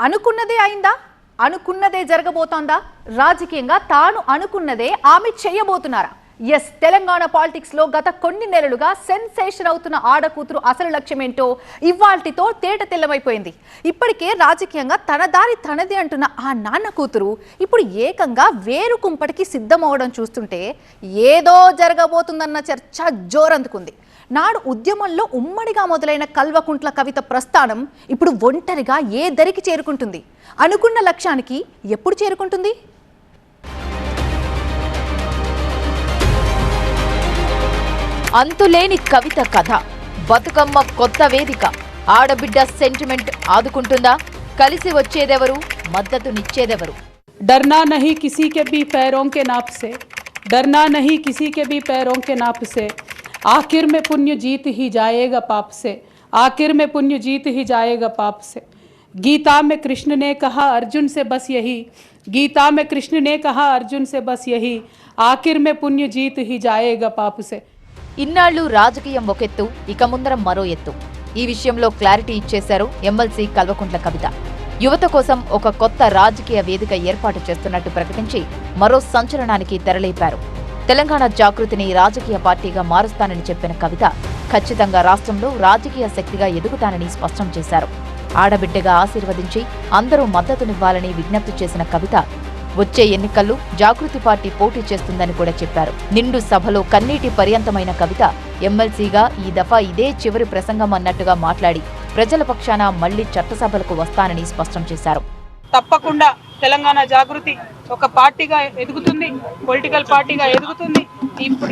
అనుకున్నదే అయిందా? అనుకున్నదే జరగబోతోందా? రాజకీయంగా తాను అనుకున్నదే ఆమె చేయబోతున్నారా? ఎస్, తెలంగాణ పాలిటిక్స్ లో గత కొన్ని నెలలుగా సెన్సేషన్ అవుతున్న ఆడకూతురు అసలు లక్ష్యమేంటో ఇవాల్టితో తేట తెల్లమైపోయింది. ఇప్పటికే రాజకీయంగా తన దారి తనది అంటున్న ఆ నాన్న కూతురు ఇప్పుడు ఏకంగా వేరు కుంపటికి సిద్ధమవడం చూస్తుంటే ఏదో జరగబోతుందన్న చర్చ జోరందుకుంది. నాడు ఉద్యమంలో ఉమ్మడిగా మొదలైన కల్వకుంట్ల కవిత ప్రస్థానం ఇప్పుడు ఒంటరిగా ఏ దరికి చేరుకుంటుంది? అనుకున్న లక్ష్యానికి ఎప్పుడు చేరుకుంటుంది? అంతులేని కవిత కథ, బతుకమ్మ కొత్త వేదిక, ఆడబిడ్డ సెంటిమెంట్ ఆదుకుంటుందా? కలిసి వచ్చేదెవరు? మద్దతునిచ్చేదెవరు? डरना नहीं किसी के भी पैरों के नाप से, डरना नहीं किसी के भी पैरों के नाप से, आखिर में पुण्य जीत ही जाएगा पाप से, आखिर में पुण्य जीत ही जाएगा पाप से। गीता में कृष्ण ने कहा अर्जुन से बस यही, गीता में कृष्ण ने कहा अर्जुन से बस यही, आखिर में पुण्य जीत ही जाएगा पाप से। ఇన్నాళ్లు రాజకీయం ఒకెత్తు, ఇక ముందర మరో ఎత్తు. ఈ విషయంలో క్లారిటీ ఇచ్చేశారు ఎమ్మెల్సీ కల్వకుంట్ల కవిత. యువత కోసం ఒక కొత్త రాజకీయ వేదిక ఏర్పాటు చేస్తున్నట్టు ప్రకటించి మరో సంచలనానికి తెరలేపారు. తెలంగాణ జాగృతిని రాజకీయ పార్టీగా మారుస్తానని చెప్పిన కవిత ఖచ్చితంగా రాష్ట్రంలో రాజకీయ శక్తిగా ఎదుగుతానని స్పష్టం చేశారు. ఆడబిడ్డగా ఆశీర్వదించి అందరూ మద్దతునివ్వాలని విజ్ఞప్తి చేసిన కవిత వచ్చే ఎన్నికల్లో జాగృతి పార్టీ పోటీ చేస్తుందని కూడా చెప్పారు. నిండు సభలో కన్నీటి పర్యంతమైన కవిత ఎమ్మెల్సీగా ఈ దఫా ఇదే చివరి ప్రసంగం అన్నట్టుగా మాట్లాడి ప్రజల పక్షాన మళ్లీ చట్టసభలకు వస్తానని స్పష్టం చేశారు. తప్పకుండా తెలంగాణ జాగృతి ఒక పార్టీగా ఎదుగుతుంది, పొలిటికల్ పార్టీగా ఎదుగుతుంది.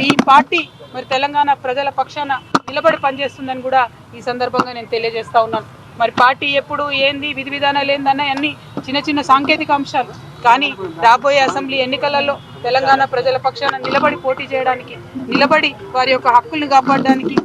ఈ పార్టీ మరి తెలంగాణ ప్రజల పక్షాన నిలబడి పనిచేస్తుందని కూడా ఈ సందర్భంగా నేను తెలియజేస్తా ఉన్నాను. మరి పార్టీ ఎప్పుడు ఏంది, విధి విధానాలు ఏందన్న అన్ని చిన్న చిన్న సాంకేతిక అంశాలు, కానీ రాబోయే అసెంబ్లీ ఎన్నికలలో తెలంగాణ ప్రజల పక్షాన నిలబడి పోటీ చేయడానికి, నిలబడి వారి యొక్క హక్కుల్ని కాపాడడానికి,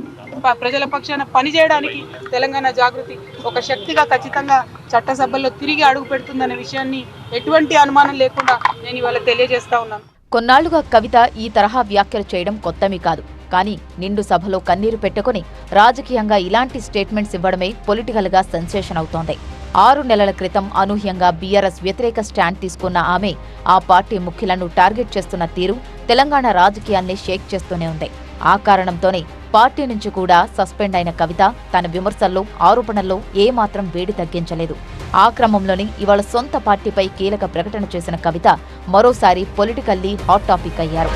ప్రజల పక్షాన పనిచేయడానికి తెలంగాణ జాగృతి ఒక శక్తిగా ఖచ్చితంగా చట్టసభల్లో తిరిగి అడుగు పెడుతుందనే విషయాన్ని ఎటువంటి అనుమానం లేకుండా నేను ఇవాళ తెలియజేస్తా ఉన్నాను. కొన్నాళ్లుగా కవిత ఈ తరహా వ్యాఖ్యలు చేయడం కొత్తమీ కాదు. కానీ నిండు సభలో కన్నీరు పెట్టుకుని రాజకీయంగా ఇలాంటి స్టేట్మెంట్స్ ఇవ్వడమే పొలిటికల్ గా సెన్సేషన్ అవుతోంది. 6 నెలల క్రితం అనూహ్యంగా బీఆర్ఎస్ వ్యతిరేక స్టాండ్ తీసుకున్న ఆమె ఆ పార్టీ ముఖ్యులను టార్గెట్ చేస్తున్న తీరు తెలంగాణ రాజకీయాన్ని షేక్ చేస్తూనే ఉంది. ఆ కారణంతోనే పార్టీ నుంచి కూడా సస్పెండ్ అయిన కవిత తన విమర్శల్లో, ఆరోపణల్లో ఏమాత్రం వేడి తగ్గించలేదు. ఆ క్రమంలోనే ఇవాళ సొంత పార్టీపై కీలక ప్రకటన చేసిన కవిత మరోసారి పొలిటికల్లీ హాట్ టాపిక్ అయ్యారు.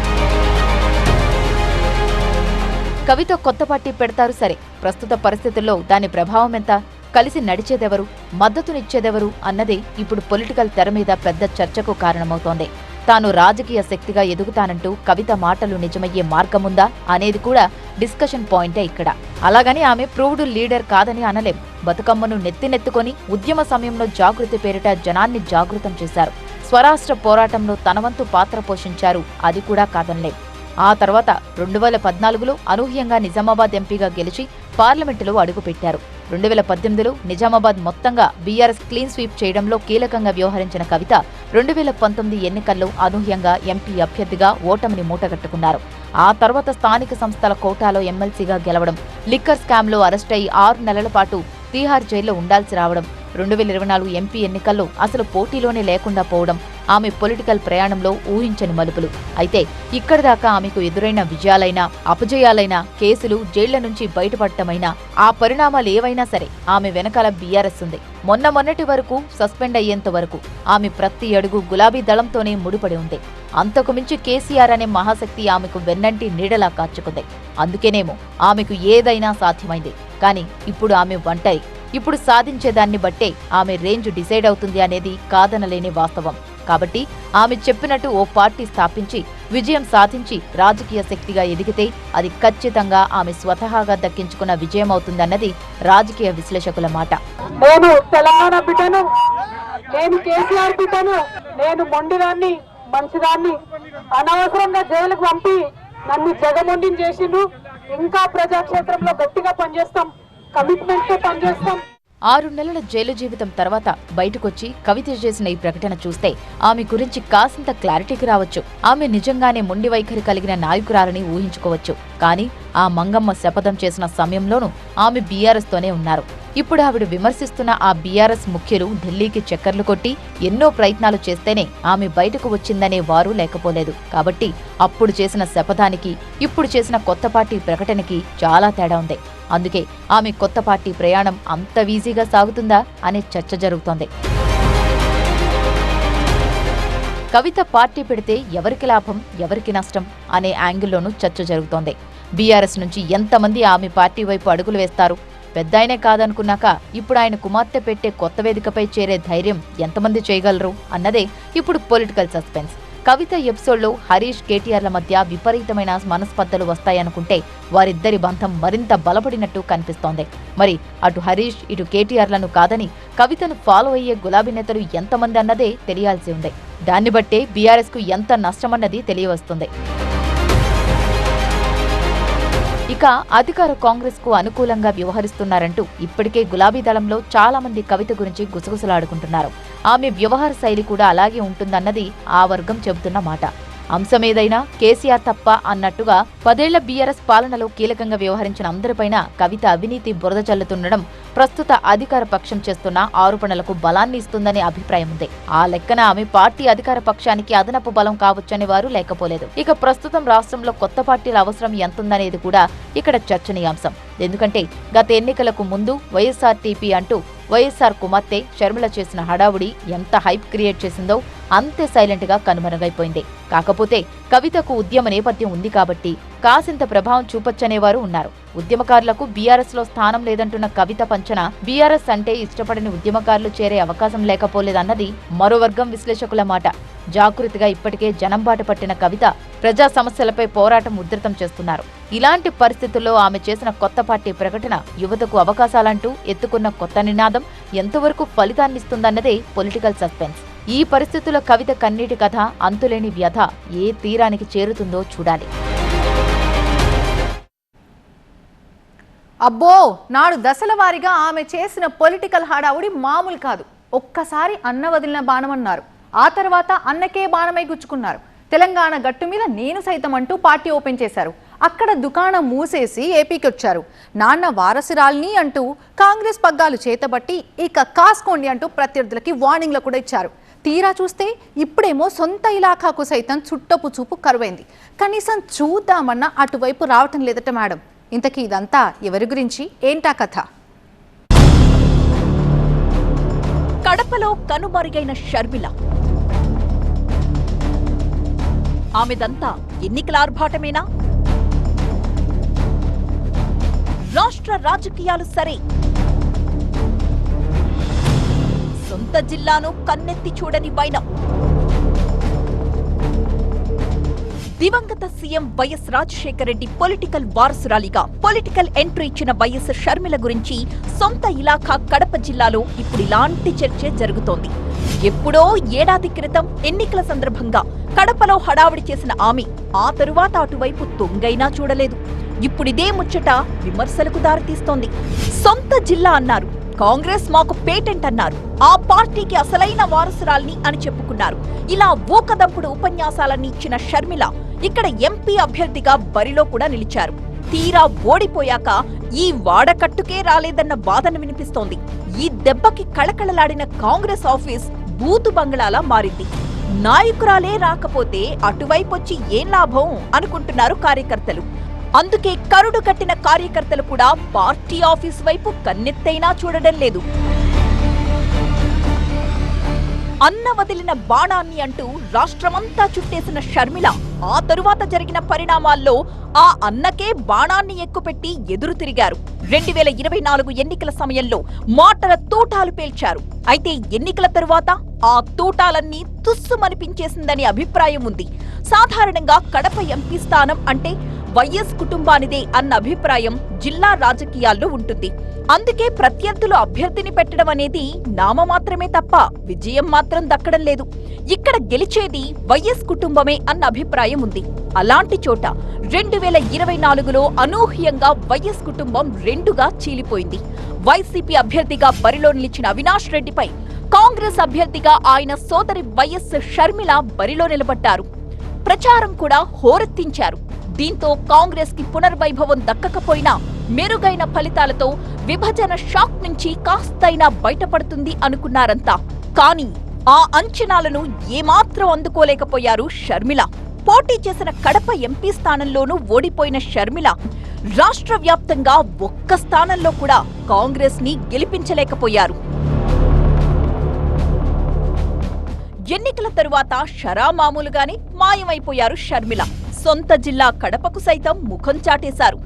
కవిత కొత్త పార్టీ పెడతారు సరే, ప్రస్తుత పరిస్థితుల్లో దాని ప్రభావం ఎంత, కలిసి నడిచేదెవరు, మద్దతునిచ్చేదెవరు అన్నదే ఇప్పుడు పొలిటికల్ తెర మీద పెద్ద చర్చకు కారణమవుతోంది. తాను రాజకీయ శక్తిగా ఎదుగుతానంటూ కవిత మాటలు నిజమయ్యే మార్గముందా అనేది కూడా డిస్కషన్ పాయింటే ఇక్కడ. అలాగని ఆమె ప్రూవ్డ్ లీడర్ కాదని అనలేం. బతుకమ్మను నెత్తినెత్తుకొని ఉద్యమ సమయంలో జాగృతి పేరిట జనాన్ని జాగృతం చేశారు. స్వరాష్ట్ర పోరాటంలో తనవంతు పాత్ర పోషించారు, అది కూడా కాదనలేం. ఆ తర్వాత 2014లో అనూహ్యంగా నిజామాబాద్ ఎంపీగా గెలిచి పార్లమెంటులో అడుగుపెట్టారు. 2018లో నిజామాబాద్ మొత్తంగా బీఆర్ఎస్ క్లీన్ స్వీప్ చేయడంలో కీలకంగా వ్యవహరించిన కవిత 2019 ఎన్నికల్లో అనూహ్యంగా ఎంపీ అభ్యర్థిగా ఓటమిని మూటగట్టుకున్నారు. ఆ తర్వాత స్థానిక సంస్థల కోటాలో ఎమ్మెల్సీగా గెలవడం, లిక్కర్ స్కామ్లో అరెస్ట్ అయి 6 నెలల పాటు తీహార్ జైల్లో ఉండాల్సి రావడం, 2024 ఎంపీ ఎన్నికల్లో అసలు పోటీలోనే లేకుండా పోవడం ఆమె పొలిటికల్ ప్రయాణంలో ఊహించని మలుపులు. అయితే ఇక్కడిదాకా ఆమెకు ఎదురైన విజయాలైనా, అపజయాలైనా, కేసులు, జైళ్ల నుంచి బయటపడటమైనా, ఆ పరిణామాలు ఏవైనా సరే ఆమె వెనకాల బీఆర్ఎస్ ఉంది. మొన్నటి వరకు సస్పెండ్ అయ్యేంత వరకు ఆమె ప్రతి అడుగు గులాబీ దళంతోనే ముడిపడి ఉంది. అంతకు మించి కేసీఆర్ అనే మహాశక్తి ఆమెకు వెన్నంటి నీడలా కాచుకుంది. అందుకేనేమో ఆమెకు ఏదైనా సాధ్యమైంది. కానీ ఇప్పుడు ఆమె ఒంటరి. ఇప్పుడు సాధించేదాన్ని బట్టే ఆమె రేంజ్ డిసైడ్ అవుతుంది అనేది కాదనలేని వాస్తవం. కాబట్టి ఆమె చెప్పినట్టు ఓ పార్టీ స్థాపించి విజయం సాధించి రాజకీయ శక్తిగా ఎదిగితే అది ఖచ్చితంగా ఆమె స్వతహాగా దక్కించుకున్న విజయం అవుతుందన్నది రాజకీయ విశ్లేషకుల మాట. నేను తెలంగాణ బిడ్డను, నేను కేసీఆర్ బిడ్డను, నేను మొండిదాన్ని, మంచిదాన్ని, అనవసరంగా జైలుకు పంపి నన్ను జగమొండిని చేసిండు. ఇంకా ప్రజాక్షేత్రంలో గట్టిగా పనిచేస్తాం, కమిట్మెంట్ తో పనిచేస్తాం. 6 నెలల జైలు జీవితం తర్వాత బయటకొచ్చి కవిత చేసిన ఈ ప్రకటన చూస్తే ఆమె గురించి కాసింత క్లారిటీకి రావచ్చు. ఆమె నిజంగానే మొండి వైఖరి కలిగిన నాయకురాలని ఊహించుకోవచ్చు. కానీ ఆ మంగమ్మ శపథం చేసిన సమయంలోనూ ఆమె బీఆర్ఎస్ తోనే ఉన్నారు. ఇప్పుడు ఆవిడ విమర్శిస్తున్న ఆ బీఆర్ఎస్ ముఖ్యులు ఢిల్లీకి చక్కర్లు కొట్టి ఎన్నో ప్రయత్నాలు చేస్తేనే ఆమె బయటకు వచ్చిందనే వారు లేకపోలేదు. కాబట్టి అప్పుడు చేసిన శపథానికి ఇప్పుడు చేసిన కొత్త పార్టీ ప్రకటనకి చాలా తేడా ఉంది. అందుకే ఆమె కొత్త పార్టీ ప్రయాణం అంత ఈజీగా సాగుతుందా అనే చర్చ జరుగుతోంది. కవిత పార్టీ పెడితే ఎవరికి లాభం, ఎవరికి నష్టం అనే యాంగిల్లోనూ చర్చ జరుగుతోంది. బీఆర్ఎస్ నుంచి ఎంతమంది ఆమె పార్టీ వైపు అడుగులు వేస్తారు? పెద్దాయనే కాదనుకున్నాక ఇప్పుడు ఆయన కుమార్తె పెట్టే కొత్త వేదికపై చేరే ధైర్యం ఎంతమంది చేయగలరు అన్నదే ఇప్పుడు పొలిటికల్ సస్పెన్స్. కవిత ఎపిసోడ్లో హరీష్, కేటీఆర్ల మధ్య విపరీతమైన మనస్పర్ధలు వస్తాయనుకుంటే వారిద్దరి బంధం మరింత బలపడినట్టు కనిపిస్తోంది. మరి అటు హరీష్, ఇటు కేటీఆర్లను కాదని కవితను ఫాలో అయ్యే గులాబీ నేతలు ఎంతమంది అన్నదే తెలియాల్సి ఉంది. దాన్ని బట్టే బీఆర్ఎస్కు ఎంత నష్టమన్నది తెలియవస్తుంది. ఇక అధికార కాంగ్రెస్ కు అనుకూలంగా వ్యవహరిస్తున్నారంటూ ఇప్పటికే గులాబీ దళంలో చాలా మంది కవిత గురించి గుసగుసలాడుకుంటున్నారు. ఆమె వ్యవహార శైలి కూడా అలాగే ఉంటుందన్నది ఆ వర్గం చెబుతున్న మాట. అంశమేదైనా కేసీఆర్ తప్ప అన్నట్టుగా 10 ఏళ్ల బీఆర్ఎస్ పాలనలో కీలకంగా వ్యవహరించిన అందరిపైన కవిత అవినీతి బురద చల్లుతుండడం ప్రస్తుత అధికార పక్షం చేస్తున్న ఆరోపణలకు బలాన్ని ఇస్తుందనే అభిప్రాయం ఉంది. ఆ లెక్కన ఆమె పార్టీ అధికార పక్షానికి అదనపు బలం కావచ్చని వారు లేకపోలేదు. ఇక ప్రస్తుతం రాష్ట్రంలో కొత్త పార్టీల అవసరం ఎంతుందనేది కూడా ఇక్కడ చర్చనీయాంశం. ఎందుకంటే గత ఎన్నికలకు ముందు వైఎస్ఆర్టీపీ అంటూ వైఎస్ఆర్ కుమార్తె షర్మిల చేసిన హడావుడి ఎంత హైప్ క్రియేట్ చేసిందో అంతే సైలెంట్ గా కనుమరుగైపోయింది. కాకపోతే కవితకు ఉద్యమ నేపథ్యం ఉంది కాబట్టి కాసింత ప్రభావం చూపొచ్చనేవారు ఉన్నారు. ఉద్యమకారులకు బీఆర్ఎస్ లో స్థానం లేదంటున్న కవిత పంచన బీఆర్ఎస్ అంటే ఇష్టపడని ఉద్యమకారులు చేరే అవకాశం లేకపోలేదన్నది మరో వర్గం విశ్లేషకుల మాట. జాగృతిగా ఇప్పటికే జనం బాట పట్టిన కవిత ప్రజా సమస్యలపై పోరాటం ఉధృతం చేస్తున్నారు. ఇలాంటి పరిస్థితుల్లో ఆమె చేసిన కొత్త పార్టీ ప్రకటన యువతకు అవకాశాలంటూ ఎత్తుకున్న కొత్త నినాదం ఎంతవరకు ఫలితాన్నిస్తుందన్నదే పొలిటికల్ సస్పెన్స్. ఈ పరిస్థితుల్లో కవిత కన్నీటి కథ, అంతులేని వ్యధ ఏ తీరానికి చేరుతుందో చూడాలి. అబ్బో, నాడు దశల వారీగా ఆమె చేసిన పొలిటికల్ హడావుడి మామూలు కాదు. ఒక్కసారి అన్న వదిలిన బాణమన్నారు, ఆ తర్వాత అన్నకే బాణమై గుచ్చుకున్నారు. తెలంగాణ గట్టు మీద నేను సైతం అంటూ పార్టీ ఓపెన్ చేశారు. అక్కడ దుకాణం మూసేసి ఏపీకి వచ్చారు. నాన్న వారసురాల్ని అంటూ కాంగ్రెస్ పగ్గాలు చేతబట్టి ఇక కాసుకోండి అంటూ ప్రత్యర్థులకి వార్నింగ్లు కూడా ఇచ్చారు. తీరా చూస్తే ఇప్పుడేమో సొంత ఇలాఖాకు సైతం చుట్టపు చూపు కరువైంది. కనీసం చూద్దామన్నా అటువైపు రావటం లేదట మేడం. ఇంతకీ ఇదంతా ఎవరి గురించి, ఏంటా కథ? కడపలో కనుమరుగైన షర్మిల, ఆమెదంతా ఎన్నికల ఆర్భాటమేనా? రాష్ట్ర రాజకీయాలు సరే, సొంత జిల్లాను కన్నెత్తి చూడని వైనం. దివంగత CM Y S Rajasekhara Reddy political వారసురాలిగా పొలిటికల్ ఎంట్రీ ఇచ్చిన వైఎస్ షర్మిల గురించి సొంత ఇలాఖా కడప జిల్లాలో ఇప్పుడు ఇలాంటి చర్చే జరుగుతోంది. ఎప్పుడో ఏడాది క్రితం ఎన్నికల సందర్భంగా కడపలో హడావిడి చేసిన ఆమె ఆ తరువాత అటువైపు తొంగైనా చూడలేదు. ఇప్పుడిదే ముచ్చట విమర్శలకు దారితీస్తోంది. సొంత జిల్లా అన్నారు, కాంగ్రెస్ మాకు పేటెంట్ అన్నారు, ఆ పార్టీకి అసలైన వారసురాల్ని అని చెప్పుకున్నారు. ఇలా ఊకదంపుడు ఉపన్యాసాలన్నీ ఇచ్చిన షర్మిల ఇక్కడ ఎంపీ అభ్యర్థిగా బరిలో కూడా నిలిచారు. తీరా ఓడిపోయాక ఈ వాడకట్టుకే రాలేదన్న వాదన వినిపిస్తోంది. ఈ దెబ్బకి కళకళలాడిన కాంగ్రెస్ ఆఫీస్ బూతు బంగ్లాలా మారింది. నాయకురాలే రాకపోతే అటువైపొచ్చి ఏం లాభం అనుకుంటున్నారు కార్యకర్తలు. అందుకే కరుడు కట్టిన కార్యకర్తలు కూడా పార్టీ ఆఫీస్ వైపు కన్నెత్తైనా చూడడం లేదు. అన్న వదిలిన బాణాన్ని అంటూ రాష్ట్రమంతా చుట్టేసిన షర్మిల ఆ తరువాత జరిగిన పరిణామాల్లో ఆ అన్నకే బాణాన్ని ఎక్కుపెట్టి ఎదురు తిరిగారు. 2024 ఎన్నికల సమయంలో మాటల తూటాలు పేల్చారు. అయితే ఎన్నికల తరువాత ఆ తూటాలన్నీ తుస్సుమనిపించేసిందని అభిప్రాయం ఉంది. సాధారణంగా కడప ఎంపీ స్థానం అంటే వైఎస్ కుటుంబానిదే అన్న అభిప్రాయం జిల్లా రాజకీయాల్లో ఉంటుంది. అందుకే ప్రత్యర్థులు అభ్యర్థిని పెట్టడం అనేది నామమాత్రమే తప్ప విజయం మాత్రం దక్కడం లేదు. ఇక్కడ గెలిచేది వైఎస్ కుటుంబమే అన్న అభిప్రాయం ఉంది. అలాంటి చోట 2024లో అనూహ్యంగా వైఎస్ కుటుంబం రెండుగా చీలిపోయింది. వైసీపీ అభ్యర్థిగా బరిలో నిలిచిన అవినాష్ రెడ్డిపై కాంగ్రెస్ అభ్యర్థిగా ఆయన సోదరి వైఎస్ షర్మిల బరిలో నిలబడ్డారు. ప్రచారం కూడా హోరెత్తించారు. దీంతో కాంగ్రెస్ కి పునర్వైభవం దక్కకపోయినా మెరుగైన ఫలితాలతో విభజన షాక్ నుంచి కాస్తైనా బయటపడుతుంది అనుకున్నారంతా. కానీ ఆ అంచనాలను ఏమాత్రం అందుకోలేకపోయారు షర్మిల. పోటీ చేసిన కడప ఎంపీ స్థానంలోనూ ఓడిపోయిన షర్మిల రాష్ట్ర వ్యాప్తంగా ఒక్క స్థానంలో కూడా కాంగ్రెస్ ని గెలిపించలేకపోయారు. ఎన్నికల తరువాత షరామామూలుగానే మాయమైపోయారు షర్మిల. సొంత జిల్లా కడపకు సైతం ముఖం చాటేశారు.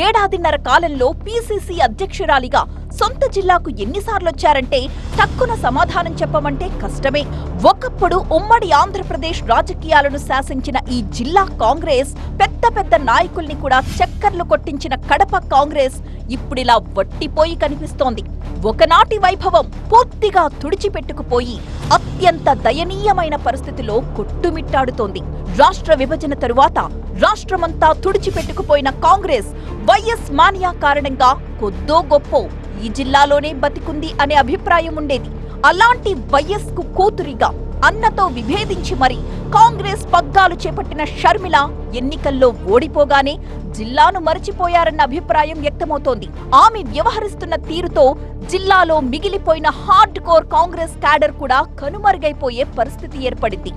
ఏడాదిన్నర కాలంలో పీసీసీ అధ్యక్షురాలిగా సొంత జిల్లాకు ఎన్నిసార్లొచ్చారంటే తక్కువ సమాధానం చెప్పమంటే కష్టమే. ఒకప్పుడు ఉమ్మడి ఆంధ్రప్రదేశ్ రాజకీయాలను శాసించిన ఈ జిల్లా కాంగ్రెస్ పెద్ద పెద్ద నాయకుల్ని కూడా చక్కర్లు కొట్టించిన కడప కాంగ్రెస్ ఇప్పుడిలా వట్టిపోయి కనిపిస్తోంది. ఒకనాటి వైభవం పూర్తిగా తుడిచిపెట్టుకుపోయి అత్యంత దయనీయమైన పరిస్థితిలో కొట్టుమిట్టాడుతోంది. రాష్ట్ర విభజన తరువాత రాష్ట్రమంతా తుడిచిపెట్టుకుపోయిన కాంగ్రెస్ వైఎస్ మానియా కారణంగా కొద్దో గొప్పో ఈ జిల్లాలోనే బతికుంది అనే అభిప్రాయం ఉండేది. అలాంటి వైఎస్ కు కూతురిగా అన్నతో విభేదించి మరి కాంగ్రెస్ పగ్గాలు చేపట్టిన షర్మిల ఎన్నికల్లో ఓడిపోగానే జిల్లాను మరచిపోయారన్న అభిప్రాయం వ్యక్తమవుతోంది. ఆమె వ్యవహరిస్తున్న తీరుతో జిల్లాలో మిగిలిపోయిన హార్డ్ కోర్ కాంగ్రెస్ క్యాడర్ కూడా కనుమరుగైపోయే పరిస్థితి ఏర్పడింది.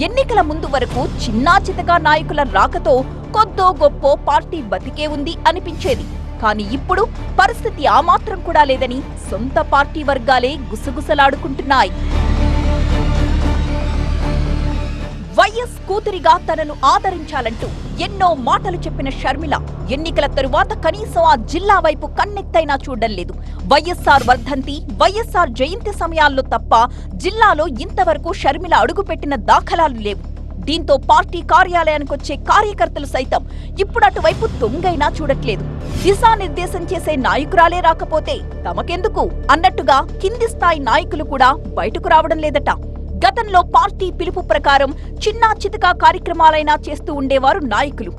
ఎన్నికల ముందు వరకు చిన్నా చితకా నాయకుల రాకతో కొద్దో గొప్పో పార్టీ బతికే ఉంది అనిపించేది. కానీ ఇప్పుడు పరిస్థితి ఆ మాత్రం కూడా లేదని సొంత పార్టీ వర్గాలే గుసగుసలాడుకుంటున్నాయి. వైఎస్ కూతురిగా తనను ఆదరించాలంటూ ఎన్నో మాటలు చెప్పిన షర్మిల ఎన్నికల తరువాత కనీసం ఆ జిల్లా వైపు కన్నెత్తైనా చూడడం లేదు. వైఎస్ఆర్ వర్ధంతి, వైఎస్ఆర్ జయంతి సమయాల్లో తప్ప జిల్లాలో ఇంతవరకు షర్మిల అడుగుపెట్టిన దాఖలాలు లేవు. దీంతో పార్టీ కార్యాలయానికొచ్చే కార్యకర్తలు సైతం ఇప్పుడు అటువైపు తొంగైనా చూడట్లేదు. దిశానిర్దేశం చేసే నాయకురాలే రాకపోతే తమకెందుకు అన్నట్టుగా కింది స్థాయి నాయకులు కూడా బయటకు రావడం లేదట. గతంలో పార్టీ పిలుపు ప్రకారం చిన్నా చితకా కార్యక్రమాలైనా చేస్తూ ఉండేవారు నాయకులు.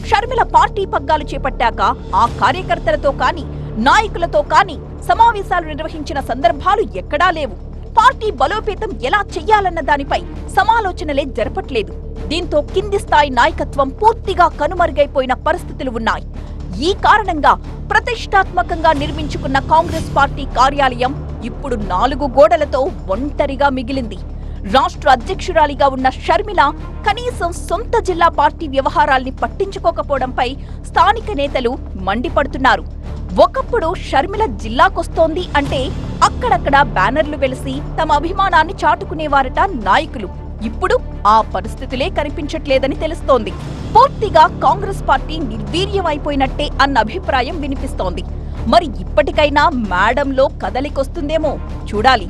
షర్మిల పార్టీ పగ్గాలు చేపట్టాక ఆ కార్యకర్తలతో కాని నాయకులతో కాని సమావేశాలు నిర్వహించిన సందర్భాలు ఎక్కడా లేవు. పార్టీ బలోపేతం ఎలా చెయ్యాలన్న దానిపై సమాలోచనలే జరపట్లేదు. దీంతో కింది స్థాయి నాయకత్వం పూర్తిగా కనుమరుగైపోయిన పరిస్థితులు ఉన్నాయి. ఈ కారణంగా ప్రతిష్టాత్మకంగా నిర్మించుకున్న కాంగ్రెస్ పార్టీ కార్యాలయం ఇప్పుడు 4 గోడలతో ఒంటరిగా మిగిలింది. రాష్ట్ర అధ్యక్షురాలిగా ఉన్న షర్మిల కనీసం సొంత జిల్లా పార్టీ వ్యవహారాల్ని పట్టించుకోకపోవడంపై స్థానిక నేతలు మండిపడుతున్నారు. ఒకప్పుడు షర్మిల జిల్లాకొస్తోంది అంటే అక్కడక్కడ బ్యానర్లు వెలిసి తమ అభిమానాన్ని చాటుకునేవారట నాయకులు. ఇప్పుడు ఆ పరిస్థితులే కనిపించట్లేదని తెలుస్తోంది. పూర్తిగా కాంగ్రెస్ పార్టీ నిర్వీర్యమైపోయినట్టే అన్న అభిప్రాయం వినిపిస్తోంది. మరి ఇప్పటికైనా మేడంలో కదలికొస్తుందేమో చూడాలి.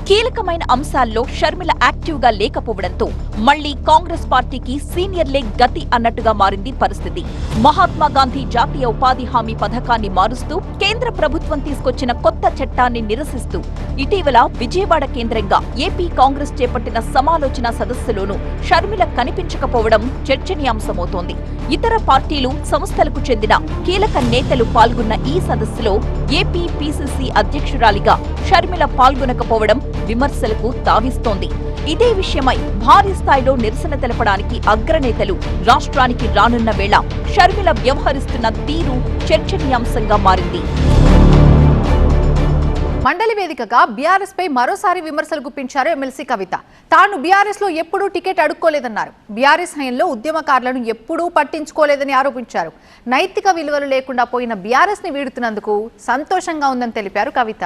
కీలకమైన అంశాల్లో షర్మిల యాక్టివ్గా లేకపోవడంతో మళ్లీ కాంగ్రెస్ పార్టీకి సీనియర్లే గతి అన్నట్టుగా మారింది పరిస్థితి. మహాత్మా గాంధీ జాతీయ ఉపాధి హామీ పథకాన్ని మారుస్తూ కేంద్ర ప్రభుత్వం తీసుకొచ్చిన కొత్త చట్టాన్ని నిరసిస్తూ ఇటీవల విజయవాడ కేంద్రంగా ఏపీ కాంగ్రెస్ చేపట్టిన సమాలోచన సదస్సులోనూ షర్మిల కనిపించకపోవడం చర్చనీయాంశమవుతోంది. ఇతర పార్టీలు, సంస్థలకు చెందిన కీలక నేతలు పాల్గొన్న ఈ సదస్సులో ఏపీ పీసీసీ అధ్యక్షురాలిగా షర్మిల పాల్గొనకపోవడం విమర్శలకు తావిస్తోంది. ఇదే విషయమై భారీ స్థాయిలో నిరసన తెలపడానికి అగ్రనేతలు రాష్ట్రానికి రానున్న వేళ షర్మిల వ్యవహరిస్తున్న తీరు చర్చనీయాంశంగా మారింది. మండలి వేదికగా బీఆర్ఎస్ పై మరోసారి విమర్శలు గుప్పించారు ఎమ్మెల్సీ కవిత. తాను బీఆర్ఎస్ లో ఎప్పుడూ టికెట్ అడుక్కోలేదన్నారు. బీఆర్ఎస్ హయాంలో ఉద్యమకారులను ఎప్పుడూ పట్టించుకోలేదని ఆరోపించారు. నైతిక విలువలు లేకుండా పోయిన బీఆర్ఎస్ ని వీడుతున్నందుకు సంతోషంగా ఉందని తెలిపారు కవిత.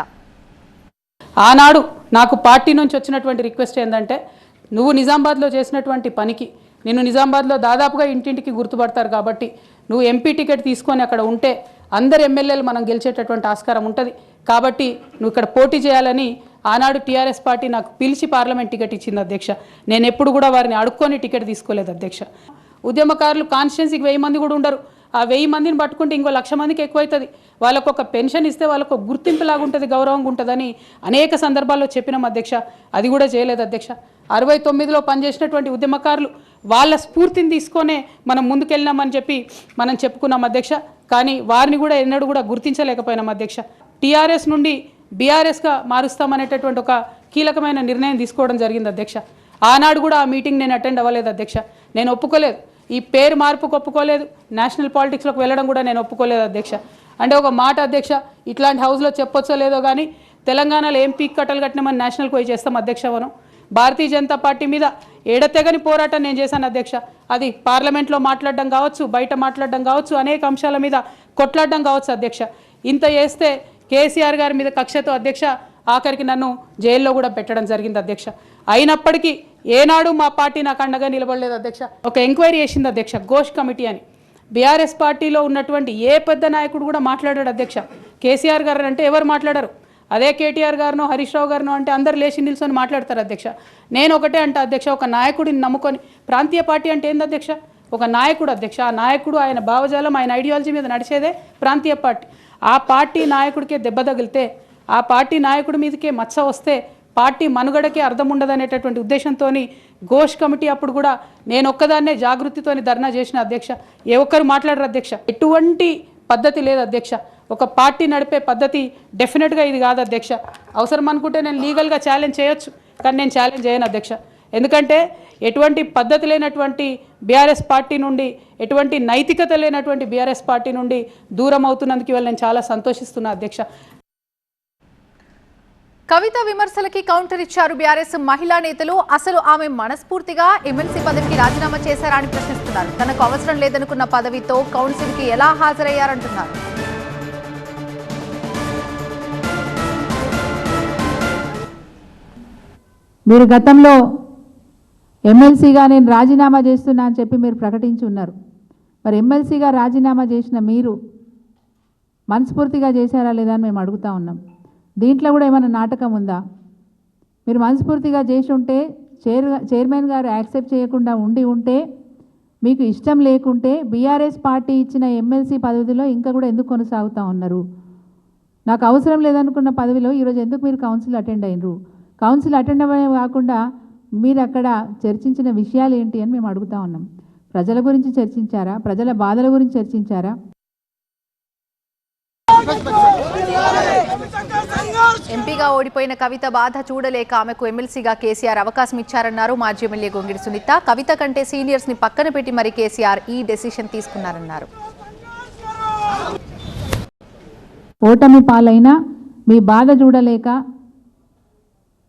ఆనాడు నాకు పార్టీ నుంచి వచ్చినటువంటి రిక్వెస్ట్ ఏంటంటే, నువ్వు నిజామాబాద్లో చేసినటువంటి పనికి నిన్ను నిజామాబాద్లో దాదాపుగా ఇంటింటికి గుర్తుపడతారు కాబట్టి నువ్వు ఎంపీ టికెట్ తీసుకొని అక్కడ ఉంటే అందరు ఎమ్మెల్యేలు మనం గెలిచేటటువంటి ఆస్కారం ఉంటుంది కాబట్టి నువ్వు ఇక్కడ పోటీ చేయాలని ఆనాడు టీఆర్ఎస్ పార్టీ నాకు పిలిచి పార్లమెంట్ టికెట్ ఇచ్చింది అధ్యక్ష. నేను ఎప్పుడు కూడా వారిని అడుక్కొని టికెట్ తీసుకోలేదు అధ్యక్ష. ఉద్యమకారులు కాన్స్టిట్యున్సీకి 1000 మంది కూడా ఉండరు. ఆ 1000 మందిని పట్టుకుంటే ఇంకో 1,00,000 మందికి ఎక్కువవుతుంది. వాళ్ళకు ఒక పెన్షన్ ఇస్తే వాళ్ళకు గుర్తింపులాగా ఉంటుంది, గౌరవంగా ఉంటుందని అనేక సందర్భాల్లో చెప్పినాం అధ్యక్ష. అది కూడా చేయలేదు అధ్యక్ష. 69లో పనిచేసినటువంటి ఉద్యమకారులు వాళ్ళ స్ఫూర్తిని తీసుకొనే మనం ముందుకెళ్ళినామని చెప్పి మనం చెప్పుకున్నాం అధ్యక్ష. కానీ వారిని కూడా ఎన్నడూ కూడా గుర్తించలేకపోయినాం అధ్యక్ష. టీఆర్ఎస్ నుండి బీఆర్ఎస్గా మారుస్తామనేటటువంటి ఒక కీలకమైన నిర్ణయం తీసుకోవడం జరిగింది అధ్యక్ష. ఆనాడు కూడా ఆ మీటింగ్ నేను అటెండ్ అవ్వలేదు అధ్యక్ష. నేను ఒప్పుకోలేదు. ఈ పేరు మార్పుకు ఒప్పుకోలేదు. నేషనల్ పాలిటిక్స్లోకి వెళ్ళడం కూడా నేను ఒప్పుకోలేదు అధ్యక్ష. అంటే ఒక మాట అధ్యక్ష, ఇట్లాంటి హౌస్లో చెప్పొచ్చో లేదో కానీ తెలంగాణలో ఏం పీక్ కట్టలు కట్టినామని నేషనల్కి పోయి చేస్తాం అధ్యక్ష. మనం భారతీయ జనతా పార్టీ మీద ఎడతెగని పోరాటం నేను చేశాను అధ్యక్ష. అది పార్లమెంట్లో మాట్లాడడం కావచ్చు, బయట మాట్లాడడం కావచ్చు, అనేక అంశాల మీద కొట్లాడడం కావచ్చు అధ్యక్ష. ఇంత చేస్తే కేసీఆర్ గారి మీద కక్షతో అధ్యక్ష ఆఖరికి నన్ను జైల్లో కూడా పెట్టడం జరిగింది అధ్యక్ష. అయినప్పటికీ ఏనాడు మా పార్టీ నాకు అండగా నిలబడలేదు అధ్యక్ష. ఒక ఎంక్వైరీ చేసింది అధ్యక్ష, ఘోష్ కమిటీ అని. బీఆర్ఎస్ పార్టీలో ఉన్నటువంటి ఏ పెద్ద నాయకుడు కూడా మాట్లాడాడు అధ్యక్ష. కేసీఆర్ గారు అంటే ఎవరు మాట్లాడారు? అదే కేటీఆర్ గారినో హరీష్ రావు గారినో అంటే అందరు లేచి నిల్చొని మాట్లాడతారు అధ్యక్ష. నేను ఒకటే అంటే అధ్యక్ష, ఒక నాయకుడిని నమ్ముకొని, ప్రాంతీయ పార్టీ అంటే ఏంది అధ్యక్ష? ఒక నాయకుడు అధ్యక్ష. ఆ నాయకుడు ఆయన భావజాలం, ఆయన ఐడియాలజీ మీద నడిచేదే ప్రాంతీయ పార్టీ. ఆ పార్టీ నాయకుడికే దెబ్బ తగిలితే, ఆ పార్టీ నాయకుడి మీదకే మచ్చ వస్తే పార్టీ మనుగడకే అర్థం ఉండదనేటటువంటి ఉద్దేశంతో ఘోష్ కమిటీ అప్పుడు కూడా నేను ఒక్కదాన్నే జాగృతితోని ధర్నా చేసిన అధ్యక్ష. ఏ ఒక్కరు మాట్లాడరు అధ్యక్ష. ఎటువంటి పద్ధతి లేదు అధ్యక్ష. ఒక పార్టీ నడిపే పద్ధతి డెఫినెట్గా ఇది కాదు అధ్యక్ష. అవసరం అనుకుంటే నేను లీగల్గా ఛాలెంజ్ చేయొచ్చు, కానీ నేను ఛాలెంజ్ చేయను అధ్యక్ష. ఎందుకంటే ఎటువంటి పద్ధతి లేనటువంటి బీఆర్ఎస్ పార్టీ నుండి, ఎటువంటి నైతికత లేనటువంటి బీఆర్ఎస్ పార్టీ నుండి దూరం అవుతున్నందుకు ఇవాళ నేను చాలా సంతోషిస్తున్నా అధ్యక్ష. కవిత విమర్శలకి కౌంటర్ ఇచ్చారు బీఆర్ఎస్ మహిళా నేతలు. అసలు ఆమె మనస్ఫూర్తిగా ఎమ్మెల్సీ పదవికి రాజీనామా చేశారా అని ప్రశ్నిస్తున్నారు. తనకు అవసరం లేదనుకున్న పదవితో కౌన్సిల్కి ఎలా హాజరయ్యారంటున్నారు. మీరు గతంలో ఎమ్మెల్సీగా నేను రాజీనామా చేస్తున్నా అని చెప్పి మీరు ప్రకటించి ఉన్నారు. మరి ఎమ్మెల్సీగా రాజీనామా చేసిన మీరు మనస్ఫూర్తిగా చేశారా లేదా అని మేము అడుగుతా ఉన్నాం. దీంట్లో కూడా ఏమైనా నాటకం ఉందా? మీరు మనస్ఫూర్తిగా చేసి ఉంటే చైర్మన్ గారు యాక్సెప్ట్ చేయకుండా ఉంటే, మీకు ఇష్టం లేకుంటే బీఆర్ఎస్ పార్టీ ఇచ్చిన ఎమ్మెల్సీ పదవిలో ఇంకా కూడా ఎందుకు కొనసాగుతూ ఉన్నారు? నాకు అవసరం లేదనుకున్న పదవిలో ఈరోజు ఎందుకు మీరు కౌన్సిల్ అటెండ్ అయినరు? కౌన్సిల్ అటెండ్ అవ్వడమే కాకుండా మీరు అక్కడ చర్చించిన విషయాలు ఏంటి అని మేము అడుగుతా ఉన్నాం. ప్రజల గురించి చర్చించారా? ప్రజల బాధల గురించి చర్చించారా? ఎంపీగా ఓడిపోయిన కవిత బాధ చూడలేక ఆమెకు ఎమ్మెల్సీగా కేసీఆర్ అవకాశం ఇచ్చారన్నారు మాజీ ఎమ్మెల్యే గొంగిడి సునీత. కవిత కంటే సీనియర్స్ ని పక్కన పెట్టి మరి కేసీఆర్ ఈ డెసిషన్ తీసుకున్నారన్నారు. ఓటమి పాలైన మీ బాధ చూడలేక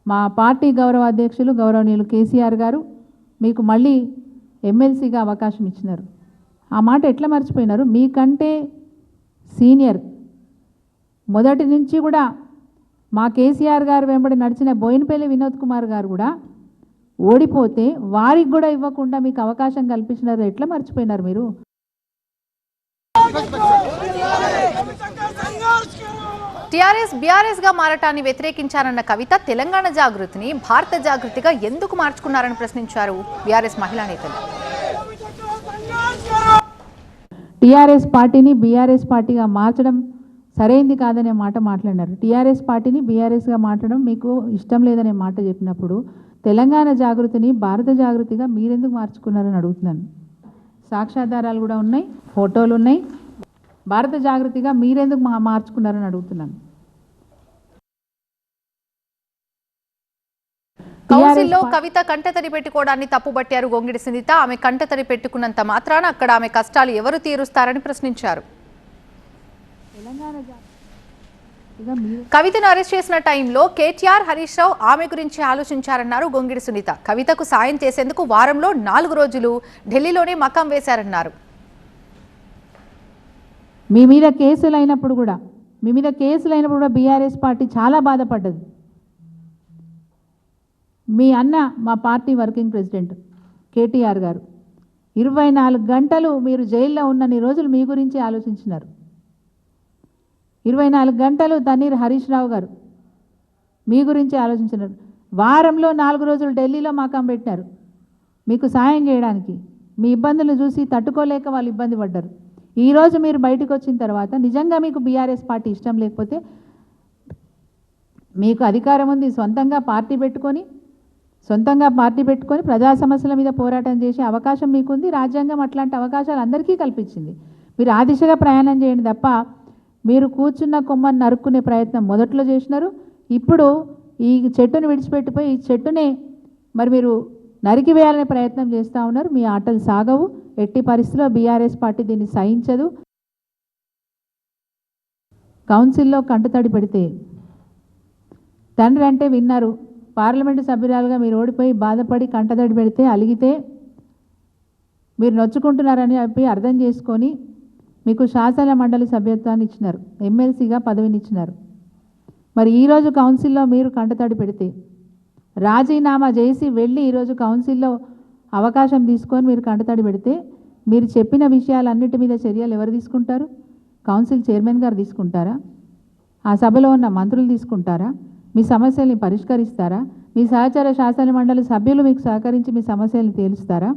మా పార్టీ గౌరవ అధ్యక్షులు గౌరవనీయులు కేసీఆర్ గారు మీకు మళ్ళీ ఎమ్మెల్సీగా అవకాశం ఇచ్చినారు. ఆ మాట ఎట్లా మర్చిపోయినారు? మీకంటే సీనియర్, మొదటి నుంచి కూడా మా కేసీఆర్ గారు వెంబడి నడిచిన బోయినపల్లి వినోద్ కుమార్ గారు కూడా ఓడిపోతే వారికి కూడా ఇవ్వకుండా మీకు అవకాశం కల్పించినారు. ఎట్లా మర్చిపోయినారు మీరు? టీఆర్ఎస్ బీఆర్ఎస్ గా మారటాన్ని వ్యతిరేకించారన్న కవిత తెలంగాణ జాగృతిని భారత జాగృతిగా ఎందుకు మార్చుకున్నారని ప్రశ్నించారు బీఆర్ఎస్ మహిళా నేతలు. టీఆర్ఎస్ పార్టీని బీఆర్ఎస్ పార్టీగా మార్చడం సరైంది కాదనే మాట మాట్లాడినారు. టీఆర్ఎస్ పార్టీని బీఆర్ఎస్గా మార్చడం మీకు ఇష్టం లేదనే మాట చెప్పినప్పుడు తెలంగాణ జాగృతిని భారత జాగృతిగా మీరెందుకు మార్చుకున్నారని అడుగుతున్నాను. సాక్ష్యాధారాలు కూడా ఉన్నాయి, ఫోటోలు ఉన్నాయి. భారత జాగృతిగా మీరెందుకు మార్చుకున్నారని అడుగుతున్నాను. కౌన్సిల్లో కవిత కంటతడి పెట్టుకోవడాన్ని తప్పుబట్టారు గొంగిడి సునీత. ఆమె కంటతడి పెట్టుకున్నంత మాత్రాన అక్కడ ఆమె కష్టాలు ఎవరు తీరుస్తారని ప్రశ్నించారు. కవితను అరెస్ట్ చేసిన టైంలో కేటీఆర్ హరీష్ రావు ఆమె గురించి ఆలోచించారన్నారు గొంగిడి సునీత. కవితకు సాయం చేసేందుకు వారంలో 4 రోజులు ఢిల్లీలోనే మకాం వేశారన్నారు. మీ మీద కేసులు అయినప్పుడు కూడా బీఆర్ఎస్ పార్టీ చాలా బాధపడ్డది. మీ అన్న మా పార్టీ వర్కింగ్ ప్రెసిడెంట్ కేటీఆర్ గారు 24 గంటలు మీరు జైల్లో ఉన్నన్ని రోజులు మీ గురించి ఆలోచించినారు. 24 గంటలు తన్నీర్ హరీష్ రావు గారు మీ గురించి ఆలోచించినారు. వారంలో 4 రోజులు ఢిల్లీలో మకాం పెట్టినారు మీకు సాయం చేయడానికి. మీ ఇబ్బందులు చూసి తట్టుకోలేక వాళ్ళు ఇబ్బంది పడ్డారు. ఈరోజు మీరు బయటకు వచ్చిన తర్వాత నిజంగా మీకు బీఆర్ఎస్ పార్టీ ఇష్టం లేకపోతే, మీకు అధికారం ఉంది సొంతంగా పార్టీ పెట్టుకొని ప్రజా సమస్యల మీద పోరాటం చేసే అవకాశం మీకుంది. రాజ్యాంగం అట్లాంటి అవకాశాలు అందరికీ కల్పించింది. మీరు ఆ దిశగా ప్రయాణం చేయండి తప్ప మీరు కూర్చున్న కొమ్మని నరుక్కునే ప్రయత్నం మొదట్లో చేసినారు. ఇప్పుడు ఈ చెట్టును విడిచిపెట్టిపోయి ఈ చెట్టునే మరి మీరు నరికివేయాలనే ప్రయత్నం చేస్తూ ఉన్నారు. మీ ఆటలు సాగవు. ఎట్టి పరిస్థితుల్లో బీఆర్ఎస్ పార్టీ దీన్ని సహించదు. కౌన్సిల్లో కంటతడి పెడితే, తండ్రి అంటే విన్నారు, పార్లమెంటు సభ్యురాలుగా మీరు ఓడిపోయి బాధపడి కంటతడి పెడితే, అలిగితే మీరు నొచ్చుకుంటున్నారని చెప్పి అర్థం చేసుకొని మీకు శాసన మండలి సభ్యత్వాన్ని ఇచ్చినారు, ఎమ్మెల్సీగా పదవిని ఇచ్చినారు. మరి ఈరోజు కౌన్సిల్లో మీరు కంటతడి పెడితే, రాజీనామా చేసి వెళ్ళి ఈరోజు కౌన్సిల్లో అవకాశం తీసుకొని మీరు కంటతడి పెడితే, మీరు చెప్పిన విషయాలన్నిటి మీద చర్యలు ఎవరు తీసుకుంటారు? కౌన్సిల్ చైర్మన్ గారు తీసుకుంటారా? ఆ సభలో ఉన్న మంత్రులు తీసుకుంటారా? మీ సమస్యల్ని పరిష్కరిస్తారా? మీ సహచర శాసన మండలి సభ్యులు మీకు సహకరించి మీ సమస్యల్ని తేలుస్తారా?